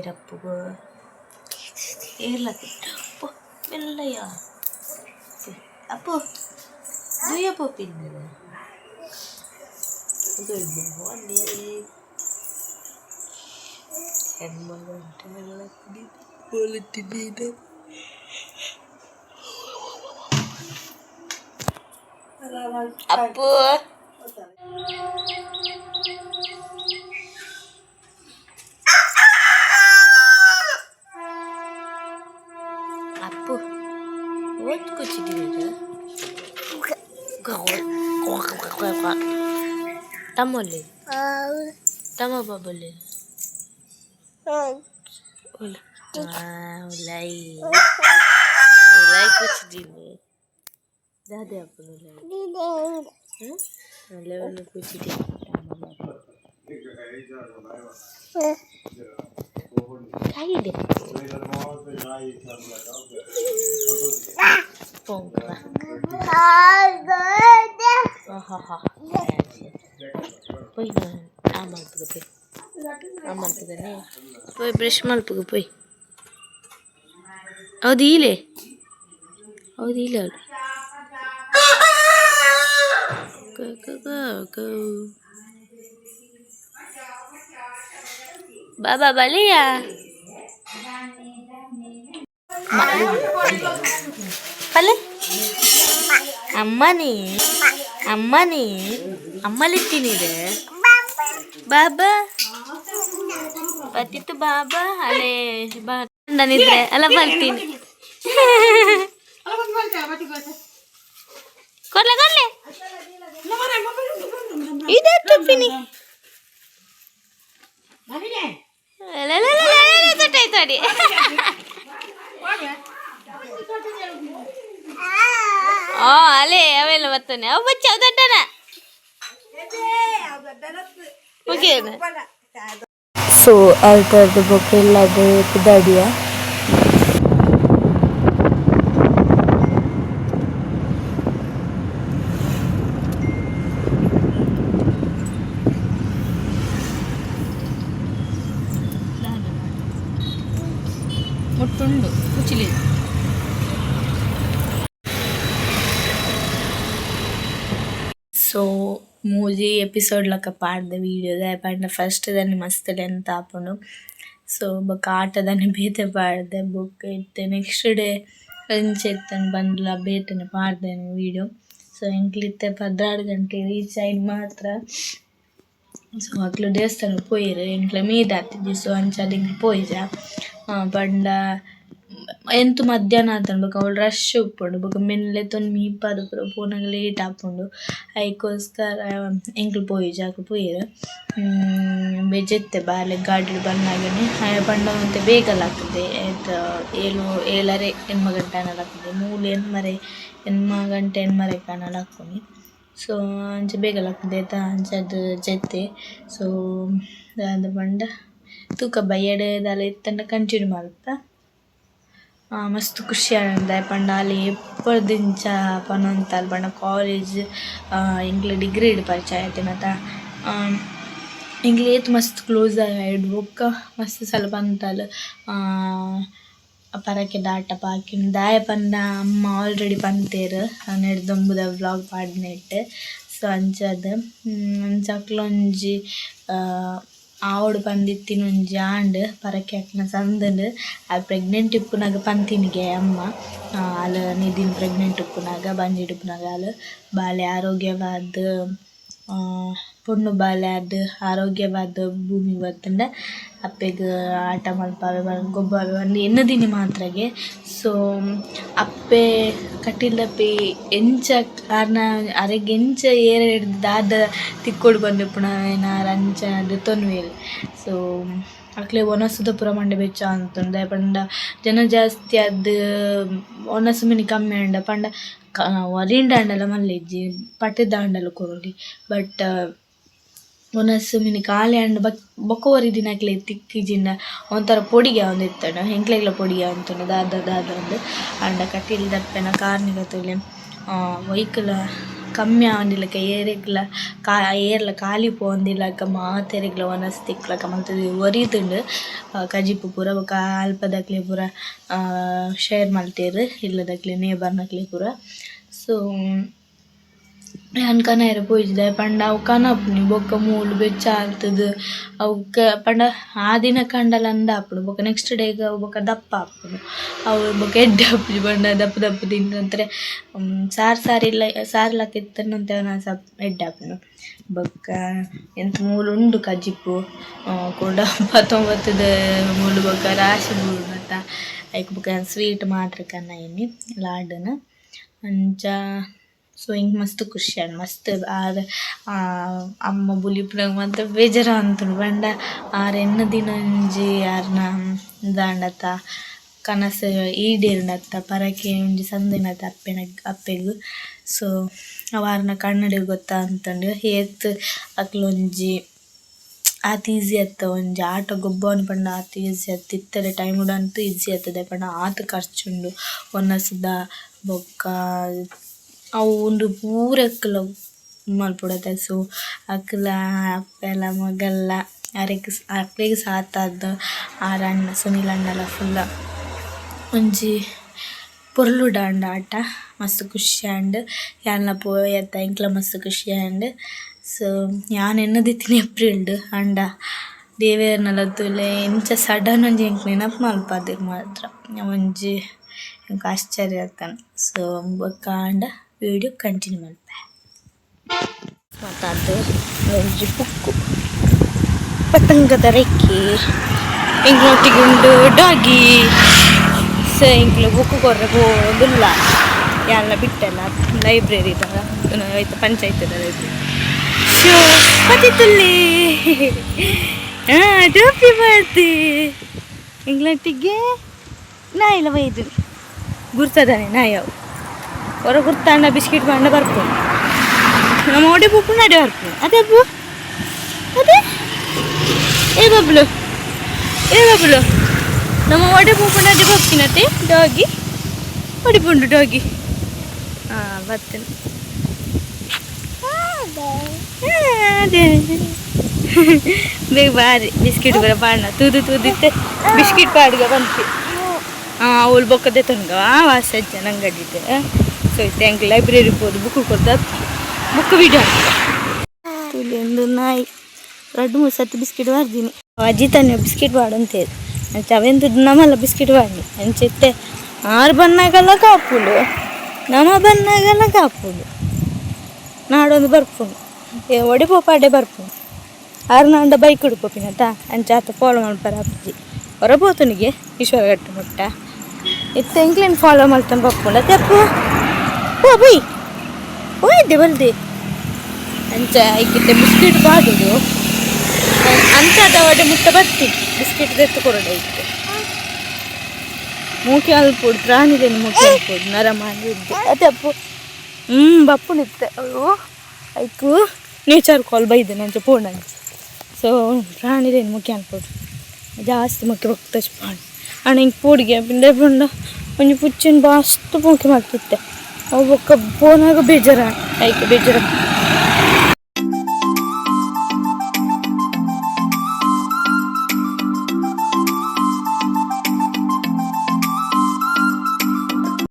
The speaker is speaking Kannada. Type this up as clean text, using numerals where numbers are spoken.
ರಪ್ಪುಗು ಏರ್ಲಕ್ಕೆ ಅಪ್ಪು ಮೆಲ್ಲಯ್ಯ ಅಪ್ಪು ದುಯ್ಯಪ್ಪು ಪಿನ್ನದ ಅಲ್ಲಿ ಹೆಣ್ಮಗಂಟೆಲ್ಲ ಹೋಲುತ್ತಿದ್ದೇನೆ. ಅಪ್ಪು ಅಪ್ಪು ಓದ್ ಕೂಚಿದ್ದೀರ ತಮ್ಮಲ್ಲಿ ತಮ್ಮ ಬಾಬಲ್ಲಿ ಉಲೈ ಉಲೈ ಕೂಚಿದ್ದೀನಿ ದಾದೆ ಅಪ್ಪನ ಉಲೈ ಒಳ್ಳೆ ಕೂಚಿದ್ದೀನಿ ಕಾಯಿದೆ போய் ஆமாத்துக்கு போய் ஆமாத்துக்குன்னு போய் ப்ரெஷ் மல்ಪುಗೆ போய் ಹೌದು ಇಲ್ಲೇ ಬಾಬಾ ಬಲಿಯ ಪಲ್ಲೆ ಅಮ್ಮನಿ ಅಮ್ಮಲಿತ್ತೀನಿದೆ ಬಾಬಾ ಬತ್ತಿತ್ತು ಬಾಬಾ ಅಲ್ಲೇ ನಾನಿದ್ರೆ ಅಲ್ಲ ಬರ್ತೀನಿ ಕೊಡ್ಲೆ ಇದೆ ತುಪ್ಪಿನಿ ತೊಟ್ಟಾಯ್ತು ಅಲ್ಲೇ ಅವೆಲ್ಲ ಬರ್ತಾನೆ ಅವು ಬಚ್ಚ ಅವು ದೊಡ್ಡನ ಓಕೆನಾ ಸೊ ಅದ್ರದ್ದು ಬುಕ್ ಎಲ್ಲ ಅದು ದಾಡಿಯ ಮುಟ್ಟುಂಡು ಕುಚಿಲಿ సో మూజీ ఎపిసోడ్ లెక్క పాడద వీడియో పాడిన ఫస్ట్ దాన్ని మస్తు లెంత్ ఆపండు సో బొక్క ఆట దాన్ని ಬೇತೆ ಪಾಡ್ದೆ ಬುಕ್ ಇತ್ತೆ ನೆಕ್ಸ್ಟ್ ಡೇ ಫ್ರೆಂಡ್ಸ್ ಎತ್ತನ್ನು ಬಂದ್ಲ ಬೇಟನೆ ಪಾಡ್ದೇನೆ ವೀಡಿಯೋ ಸೊ ಎಂಕ್ಲಿತ್ತೆ 16 ಗಂಟೆ ರೀಚ್ ಆಯ್ತು ಮಾತ್ರ ಸೊ ಅಕ್ಲು ದೇವಸ್ಥಾನಕ್ಕೆ ಪೋಯಿರು ಎಂಕ್ಲ ಮೀದ್ ಆತಿದ್ವಿ ಸೊ ಅಂಚಾದ ಇಂಕ್ಲು ಪೋಯ್ಜ ಪಂಡ ಎಂತು ಮಧ್ಯಾಹ್ನ ಆತಂಡು ಬೊಕ ಅವಳು ರಶ್ ಉಪ್ಪುಂಡು ಬೊಕ ಮೆನ್ಲೆ ತೊಂದು ಮೀಪಾದು ಪೂರ ಪೋನಗ ಲೇಟ್ ಆಪುಂಡು ಐಕೋಸ್ಕರ ಎಂಕ್ಲು ಪೋಯಿಜ ಅಕ್ಲು ಪೋಯಿರು ಬೆಜೆತ್ತೆ ಬಾಲೆ ಗಾಡಿಲು ಬಂದಾಗನೆ ಪಂಡ ಮತ್ತೆ ಬೇಗಲ ಆಗ್ತದೆ ಆಯ್ತು 7:30 8 ಗಂಟೆ ಅನ್ನೋದು ಆಗ್ತದೆ 3 8 ಗಂಟೆ 8 ಕಾಣಲು ಹಾಕ್ಕೊಂಡು ಸೊ ಅಂಚೆ ಬೇಗಲ ಆಗ್ತದೆ ಆಯ್ತಾ ಅಂಚದು ಜೊತೆ ಸೊ ಅದು ಪಂಡ ತೂಕ ಬಯ್ಯಡದಲ್ಲ ಇತ್ತಂಡ ಕಂಟಿನ್ಯೂ ಮಾಡುತ್ತಾ ಮಸ್ತ್ ಖುಷಿ ಆನಂದ ಪಂಡ ಅಲ್ಲಿ ಎಪ್ಪದಿಂಚ ಪನೊಂತಲ್ ಪಂಡ ಕಾಲೇಜ್ ಇಂಗ್ಲ ಡಿಗ್ರಿ ಇಡ್ ಪರಿಚಯ ಆಯ್ತಿನತ ಇಂಗ್ಲ ಏತ್ ಮಸ್ತ್ ಕ್ಲೋಸ್ ಆಯ್ಡು ಬೊಕ್ಕ ಮಸ್ತ್ ಸ್ವಲ್ಪ ಅಂತಲ್ ಪರಕೆ ದಾಟ ಪಾಕಿನ ದಾಯ ಪಂಡ ಅಮ್ಮ ಆಲ್ರೆಡಿ ಪಂತೇರು ನೆಡ್ದೊಂಬುದ ವ್ಲಾಗ್ ಪಾಡ್ನೆಟ್ ಸೊ ಅಂಚದು ಅಂಚಕ್ಲೊಂಜಿ ಆವಡು ಪಂದಿತ್ತಿನ ಒಂಜಿ ಆಂಡ್ ಪರಕೆ ಅಕ್ನ ಸಂದನು ಅದು ಪ್ರೆಗ್ನೆಂಟ್ ಇಪ್ಪುನಾಗ ಪಂತಿನಿಗೆ ಅಮ್ಮ ಅಲ್ಲ ನಿದಿನ ಪ್ರೆಗ್ನೆಂಟ್ ಉಪ್ಪುನಾಗ ಬಂಜಿಡ್ ಉಪ್ಪುನಾಗ ಅಲ್ಲ ಬಾಲೆ ಆರೋಗ್ಯವಾದ ಪೊಣ್ಣು ಬಾಲೆ ಅದು ಆರೋಗ್ಯವಾದ ಭೂಮಿ ಬರ್ತಂಡ ಅಪ್ಪೆಗೆ ಆಟ ಮಲ್ಪಾವೆ ಗೊಬ್ಬಾವೆ ಒಂದು ಎನ್ನದಿನಿ ಮಾತ್ರಗೆ ಸೊ ಅಪ್ಪೆ ಕಟ್ಟಿಲ್ಲಪ್ಪೆ ಎಂಚ ಕಾರಣ ಅರೆಗೆ ಎಂಚ ಏರ ಹಿಡ್ದು ದಾದ ತಿಕ್ಕೊಡು ಬಂದಿಪ್ಪುನ ರಂಚ ಅದು ತೊನ್ವೇಲ್ ಸೊ ಅಕ್ಲೆ ಒನಸುದ ಪೂರ ಮಂಡೆ ಬೆಚ್ಚ ಅಂತಂದ ಪಂಡ ಜನ ಜಾಸ್ತಿ ಅದು ಒನಸು ಮಿನಿ ಕಮ್ಮಿ ಅಂಡ ಪಂಡ ಒರಿಂಡ ಅಂಡಲ ಮಲ್ಲಿಜ್ಜಿ ಪಟ್ಟದ ಅಂಡಲ ಕೊರೊಲಿ ಬಟ್ ಒನಸು ಮಿನಿ ಕಾಲೆ ಅಂಡ್ ಬೊಕ್ಕ ಒರಿ ದಿನಕ್ಲೆ ತಿಕ್ಕಿಜಿಂಡ ಒಂಥರ ಪೊಡಿಗೆ ಒಂದು ಇತ್ತಣ ಹೆಂಕ್ಲೆಗ್ಲ ಪೊಡಿಗೆ ಅಂತಂಡು ದಾದ ಒಂದು ಅಂಡ ಕಟ್ಟಿಲ್ ದಪ್ಪೆನ ಕಾರ್ನಿಗೆ ತೊಲೆ ವೈಕಲ್ ಕಮ್ಮಿ ಆವಂದಿಲ್ಲಕ ಏರ್ಲ ಖಾಲಿ ಪೋಂದಿಲ್ಲಕ ಮಾತೆರೆಗ್ಲ ವನಸ್ ತಿಕ್ಲಕ ಮಂತುದು ಒರಿತುಂಡು ಕಜಿಪು ಪೂರ ಬೊಕ ಅಲ್ಪದಕ್ಲೆ ಪೂರ ಶೇರ್ ಮಲ್ತೇರು ಇಲ್ಲದಕ್ಲೆ ನೇಬರ್ನಕ್ಲೆ ಪೂರ. ಸೊ ಯಾನ್ ಕನಯರೆ ಪೋಯಿಜ್ದೆ ಪಂಡ ಅವು ಕನಪುನಿ ಬೊಕ್ಕ ಮೂಲು ಬೆಚ್ಚ ಆಲ್ತುದು ಅವಕ್ಕ ಪಂಡ ಆ ದಿನ ಕಂಡಲ ಅಂದ ಆಪುಂಡು ಬೊಕ ನೆಕ್ಸ್ಟ್ ಡೇಗ್ ಅವು ಬೊಕ ದಪ್ಪ ಆಪುಂಡು ಅವು ಬೊಕ ಎಡ್ಡೆ ಆಪುಜಿ ಪಂಡ ದಪ್ಪ ದಪ್ಪ ತಿಂದಂದ್ರೆ ಸಾರ್ಲಕ ಇತ್ತನ್ನಂತೆ ಎಡ್ಡೆ ಆಪುಂಡು. ಬೊಕ್ಕ ಎಂತ ಮೂಲು ಉಂಡು ಕಜಿಪ್ಪು ಕೂಡ 19ದ ಮೂಲು ಬೊಕ ರಾಶಿ ಮೂಲು ಮತ್ತ ಐಕ್ ಬೊಕ ಸ್ವೀಟ್ ಮಾತ್ರ ಕನ್ನಯಿನಿ ಲಾಡುನ ಅಂಚ. ಸೊ ಹಿಂಗೆ ಮಸ್ತ್ ಖುಷಿ ಆಂಡ್ ಮಸ್ತ್ ಅಮ್ಮ ಬುಲಿಪುನಗ ಮಾತ್ರ ಬೇಜಾರ ಅಂತುಂಡು ಪಂಡ ಆರೆನ್ನ ದಿನ ಒಂಜಿ ಯಾರ್ನ ದಾಂಡತ್ತ ಕನಸು ಈಡೇರ್ನತ್ತ ಪರಕೆ ಒಂಜಿ ಸಂದಿನತ್ತ ಅಪ್ಪೆಗ್. ಸೊ ಅವಾರ್ನ ಕನ್ನಡಿಗೆ ಗೊತ್ತಾ ಅಂತಂಡು ಏತ್ ಅಕ್ಲೊಂಜಿ ಆತ್ ಈಸಿ ಆತ ಒಂಜಿ ಆಟೋ ಗೊಬ್ಬವನು ಪಂಡ ಆತ್ ಈಸಿ ಆತ್ ಇತ್ತರೆ ಟೈಮ್ ಉಡಂತೂ ಈಸಿ ಆತದೆ ಪಂಡ ಆತ್ ಖರ್ಚುಂಡು ಒನ್ನಸ್ದ ಬೊಕ್ಕ ಅವು ಉಂದು ಪೂರಕ್ಕಲ ಮಲ್ಪೊಡತೆ. ಸೊ ಅಕ್ಲ ಅಪ್ಪೆಲ ಮಗಲ್ಲ ಅಕ್ಲೆಗ್ ಸಾತಾದ ಆರಣ್ಣ ಸುನಿಲ್ ಅಣ್ಣಲ ಫುಲ್ಲ ಒಂಜಿ ಪೊರ್ಲುಡಾಂಡ ಆಟ ಮಸ್ತ್ ಖುಷಿ ಆಂಡ್ ಯಾನ್ಲ ಪೋಯತ್ತ ಎಂಕ್ಲ ಮಸ್ತ್ ಖುಷಿ ಆಂಡ್. ಸೊ ಯಾನ್ ಎನ್ನದಿತ್ತಿನ ಏಪ್ರಿಲ್ಡ್ ಅಂಡ ದೇವೇರ್ನಲ ತುಲೆ ಎಂಚ ಸಡನ್ ಒಂಜಿ ಎಂಕ್ ನೆನಪು ಮಲ್ಪಾದೆರ್ ಮಾತ್ರ ಒಂಜಿ ಎಂಕ್ ಆಶ್ಚರ್ಯ ಆತನ. ಸೊ ಬೊಕ್ಕ ಆಂಡ ವಿಡಿಯೋ ಕಂಟಿನ್ಯೂ ಮಲ್ಪೆ ಮಾತಾಡ್ದು ಒಂಜಿ ಬುಕ್ಕು ಪತಂಗದ ರೆಕ್ಕೆ ಎಂಕ್ಲೊಟ್ಟಿಗುಂಡು ಡಾಗಿ. ಸೊ ಎಂಕ್ಲು ಬುಕ್ಕು ಕೊರ್ರೆ ಪೋದುಲ್ಲ ಯಾನ್ಲ ಬಿಟ್ಟೆಲ್ಲ ಲೈಬ್ರರಿದ ಐತ ಪಂಚಾಯತದ ಲೈಬ್ರರಿ. ಸೊ ಪತಿತುಲ್ಲಿ ಟೋಪಿ ಮಾಡ್ತಿ ಎಂಕ್ಲೊಟ್ಟಿಗೆ ನಾಯಿಲ ಒಯ್ದು ಗುರ್ತದಾನೆ ನಾಯವು ಹೊರ ಗುರ್ತಾಂಡ ಬಿಸ್ಕಿಟ್ ಬಾಂಡ ಬರ್ಪುಂಡು ನಮ್ಮ ಒಡೆ ಪುಪ್ಪು ನಡೆ ಬರ್ಪುಂಡು ಅದೇ ಅಬ್ಬು ಅದೇ ಏ ಬಬ್ಲು ನಮ್ಮ ಒಡೆ ಪುಪ್ಪು ನಡೆ ಬರ್ತೀನತ್ತೆ ಡಾಗಿ ಹೊಡಿಪುಂಡು ಡಾಗಿ. ಬರ್ತೇನೆ ಅದೇ ಬೇಗ ಬಾರಿ ಬಿಸ್ಕಿಟ್ ಬರ ಬಾಣ ತೂದಿತ್ತೆ ಬಿಸ್ಕಿಟ್ ಪಾಡ್ಗ ಬಂತು ಅವಳು ಬೊಕ್ಕದೆ ತಂಗ ವಾಸಜ್ಜ ನಂಗಡಿದ್ದೆ. ಸೊ ಇತ್ತೆ ಹೆಂಗೆ ಲೈಬ್ರರಿ ಹೋದು ಬುಕ್ ಕೊಡ್ದ ಬುಕ್ ವಿಡಿಯೋ ತುಲಿ ಒಂದು ನಾಯಿ 2-3 ಸತಿ ಬಿಸ್ಕಿಟ್ ಬಾರ್ದಿನಿ ಅಜ್ಜಿ ತಾನೆ ಬಿಸ್ಕಿಟ್ ಬಾಡಂತೇಳಿ ಅಂಚೆ ಅವೆಂತದ್ದು ನಮ್ಮಲ್ಲ ಬಿಸ್ಕಿಟ್ ಬಾಡಿ ಅಂಚೆತ್ತೆ ಆರು ಬನ್ನಾಗಲ್ಲ ಕಾಪುಡು ನಮ್ಮ ಬನ್ನಾಗಲ್ಲ ಕಾಪುಡು ನಾಡೊಂದು ಬರ್ಪುಂಡು ಒಡಿಪೋ ಪಾಡೆ ಬರ್ಪುಂಡು ಆರು ನಾಂಡ ಬೈಕ್ ಹುಡುಕೋಪಿನತ ಅಂಚೆ ಆತ ಫಾಲೋ ಮಾಡ್ಪಾರ ಅಪ್ಪಾಜಿ ಹೊರಬೋತನಿಗೆ ಈಶ್ವರಗಟ್ಟು ಮುಟ್ಟ ಇತ್ತ ಎಂಕ್ಲೇನು ಫಾಲೋ ಮಾಡ್ತಾನೆ ಬರ್ಪುಂಡು ತೆಪ್ಪು ಓ ಬೈ ಹೋಯ್ದೆ ಬಲ್ದೆ ಅಂಚ ಐಕಿತ್ತೆ ಬಿಸ್ಕಿಟ್ ಬಾಡುದು ಅಂಚದ ಒಡೆ ಮುಟ್ಟ ಬರ್ತೀನಿ ಬಿಸ್ಕಿಟ್ ತೆತ್ತು ಕೊಡೋದು ಐತೆ ಮೂಕಿ ಅಲ್ಪುಡು ಪ್ರಾಣಿದೇನು ಮೂಕಿ ಅಲ್ಪುಡು ನರ ಮಾಡಿದ್ದೆ ಅದಪ್ಪು ಬಪ್ಪುನಿತ್ತೆ ಅವು ಐಕು ನೇಚರ್ ಕಾಲ್ ಬೈದೆ ನಂಚೆ ಪೋಣ. ಸೊ ಪ್ರಾಣಿದೇನು ಮುಖ್ಯ ಅನ್ಪೋಡು ಜಾಸ್ತಿ ಮುಖ್ಯ ಹೋಗ್ತಾ ಪ್ರಾಣಿ ಅಣ್ಣ ಹಿಂಗೆ ಪೂಡಿಗೆ ಪಿಂಡೆ ಪುಂಡ ಒಂಜಿ ಪುಚ್ಚಿನ ಬಾಸ್ತು ಮುಖ್ಯ ಮಾಡ್ತಿತ್ತೆ ಅವು ಬೊಕ್ಕ ಪೋನಾಗ ಬೇಜಾರ ಐಕೆ ಬೇಜಾರ